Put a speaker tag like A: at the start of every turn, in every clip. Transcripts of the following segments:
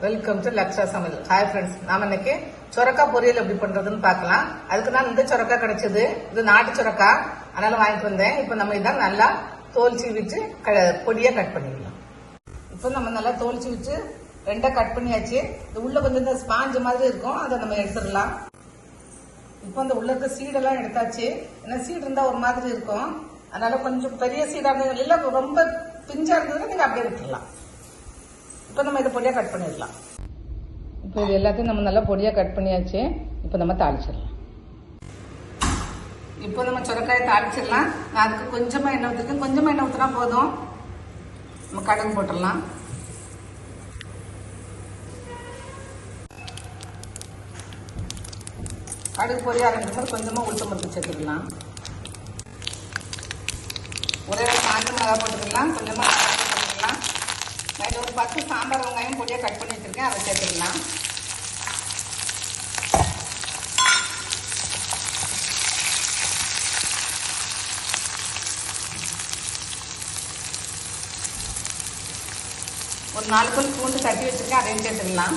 A: Welcome to Laksha சமையல். Hi friends, நாம இன்னைக்கு சொரக்கா பொரியல் எப்படி பண்றதுன்னு பார்க்கலாம். அதுக்கு தான் இந்த சொரக்கா கிடைச்சது. இது நாட்டு சொரக்கா, அதனால வாங்கிட்டு வந்தேன். இப்போ நம்ம இதான் நல்லா தோல் சீவிட்டு பொடியா கட் பண்ணிடலாம். இப்போ நம்ம நல்லா தோல் சீவிட்டு ரெண்டா கட் பண்ணியாச்சு. இது உள்ள கொஞ்சம் இந்த ஸ்பாஞ்சு மாதிரி இருக்கும், அதை நம்ம எடுத்துடலாம். இப்போ அந்த உள்ள இருக்க சீடெல்லாம் எடுத்தாச்சு. ஏன்னா சீடு இருந்தா ஒரு மாதிரி இருக்கும், அதனால கொஞ்சம் பெரிய சீடா இருந்தது இல்ல, ரொம்ப பிஞ்சா இருந்ததுன்னா நீங்க அப்படியே விட்டுடலாம். இப்போ நம்ம இதை பொடியா கட் பண்ணிடலாம். இப்போ இது எல்லாத்தையும் நம்ம நல்லா பொடியா கட் பண்ணியாச்சு. இப்போ நம்ம தாளிச்சிடலாம். இப்போ நம்ம சொரக்காயை தாளிச்சிடலாம். நான் அதுக்கு கொஞ்சமா எண்ணெய் ஊற்றிருக்கேன். கொஞ்சமா எண்ணெய் ஊற்றினா போதும். நம்ம கடுகு போட்டுடலாம். கடுகு பொரிய ஆரம்பிக்கும்போது கொஞ்சமா உளுத்தம் பருப்பு சேர்த்துக்கலாம். ஒரே காஞ்ச மிளகா போட்டுக்கலாம். கொஞ்சமா போட்டுக்கலாம். நான் ஒரு 10 சாம்பார் வெங்காயம் பொடியா கட் பண்ணி வச்சிருக்கேன், அதை சேர்த்துக்கலாம். ஒரு 4 பல் பூண்டு தட்டி வச்சிருக்கேன், அதையும் சேர்த்துக்கலாம்.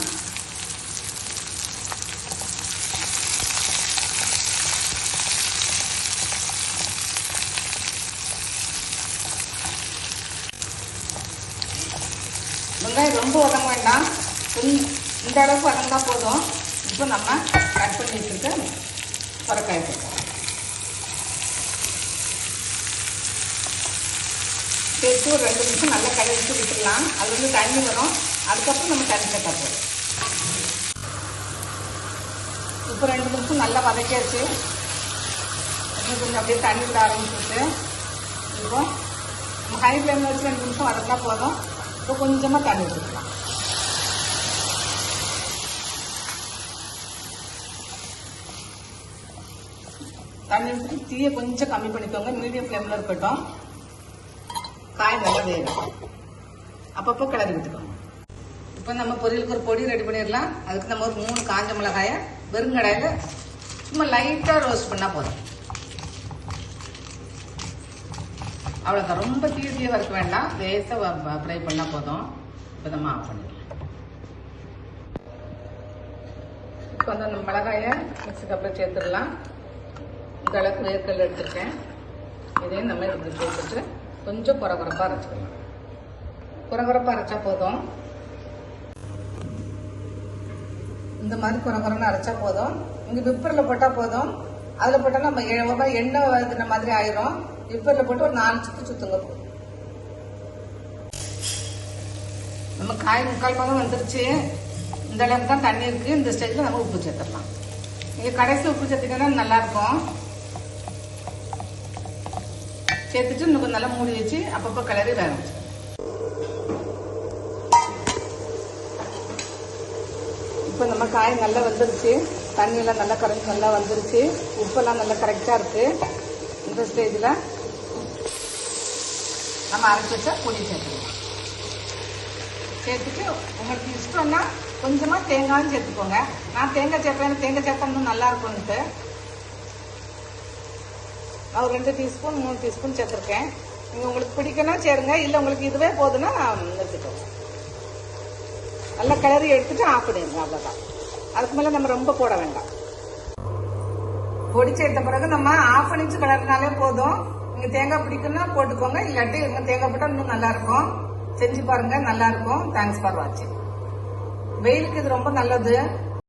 A: வெங்காயம் ரொம்ப வதங்க வேண்டாம், இந்த அளவுக்கு வதங்கினா போதும். இப்போ நம்ம கட் பண்ணி வச்சுட்டு சொரக்காயை சேர்த்து ஒரு 2 நிமிஷம் நல்லா கலந்து விட்டுடலாம். அது வந்து தண்ணி வரும், அதுக்கப்புறம் நம்ம தண்ணி சேர்த்தா போதும். இப்போ 2 நிமிஷம் நல்லா வதக்கியாச்சு. கொஞ்சம் அப்படியே தண்ணி விட ஆரம்பிச்சுட்டு இப்போ நம்ம ஹை ஃப்ளேமில் வச்சு 2 நிமிஷம் வதக்கினா போதும். இப்போ கொஞ்சமா தண்ணி ஊற்றிக்கலாம். தண்ணி ஊற்றி தீயை கொஞ்சம் கம்மி பண்ணிக்கோங்க, மீடியம் ஃப்ளேம்ல இருக்கட்டும். காய் நல்லா வேகும், அப்பப்போ கிளறி விட்டுக்கோங்க. இப்போ நம்ம பொரியலுக்கு ஒரு பொடி ரெடி பண்ணிடலாம். அதுக்கு நம்ம ஒரு 3 காஞ்ச மிளகாயை வெறுங்கடாயில சும்மா லைட்டா ரோஸ்ட் பண்ணா போதும். அவ்வளோதான், ரொம்ப தீய வறுக்க வேண்டாம், லேசாக ஃப்ரை பண்ணால் போதும். இப்போ நம்ம ஆஃப் பண்ணிடலாம். இப்போ வந்து அந்த மிளகாயை மிக்ஸி கப்பில் சேர்த்துடலாம். இந்த அளவுக்கு வேர்க்கடலை எடுத்துருக்கேன், இதையும் நம்ம இப்படி சேர்த்துட்டு கொஞ்சம் குறகுறப்பாக அரைச்சிக்கலாம். குறகுறப்பாக அரைச்சா போதும். இந்த மாதிரி குறகுறன்னு அரைச்சா போதும். இங்கே விப்பரில் போட்டால் போதும். அதில் போட்டால் நம்ம எண்ணெய் வதக்கின மாதிரி ஆயிரும். விப்பரில் போட்டு ஒரு 4 சுத்து சுத்துங்க. நம்ம காய் 3/4 பாகம் வந்துருச்சு. இந்த அளவுக்கு தான் தண்ணி இருக்கு. இந்த ஸ்டேஜ்ல நம்ம உப்பு சேர்த்துடலாம். நீங்க கடைசியில் உப்பு சேர்த்துக்கிட்டா நல்லா இருக்கும். சேர்த்துட்டு இன்னும் கொஞ்சம் நல்லா மூடி வச்சு அப்பப்போ கிளறி வேக வச்சு. இப்போ நம்ம காய் நல்லா வந்துருச்சு. தண்ணியெல்லாம் நல்லா கரைஞ்சி நல்லா வந்துருச்சு. உப்பெல்லாம் நல்லா கரெக்டாக இருக்கு. இந்த ஸ்டேஜில் நம்ம அரைச்சி வச்சா பொடி சேர்த்துக்கலாம். சேர்த்துட்டு உங்களுக்கு இஷ்டம்னா கொஞ்சமாக தேங்காயும் சேர்த்துக்கோங்க. நான் தேங்காய் சேர்ப்பேன், தேங்காய் சேர்த்தா இன்னும் நல்லா இருக்கும்ட்டு நான் ஒரு 2 டீஸ்பூன் 3 டீஸ்பூன் சேர்த்துருக்கேன். நீங்கள் உங்களுக்கு பிடிக்கணும் சேருங்க, இல்லை உங்களுக்கு இதுவே போதுன்னா நிறுத்திக்கோங்க. நல்லா கிளறி எடுத்துட்டு ஆஃப் பண்ணிடுங்க, அவ்வளோதான். அதுக்கு மேலே நம்ம ரொம்ப போட வேண்டாம். பொடி சேர்த்த பிறகு நம்ம ஆஃப் பண்ணிச்சு கிளறினாலே போதும். நீங்க தேங்காய் பிடிக்குன்னா போட்டுக்கோங்க, இல்லாட்டி தேங்காய் போட்டா இன்னும் நல்லா இருக்கும். செஞ்சு பாருங்க, நல்லா இருக்கும். தேங்க்ஸ் ஃபார் வாட்சிங். வெயிலுக்கு இது ரொம்ப நல்லது.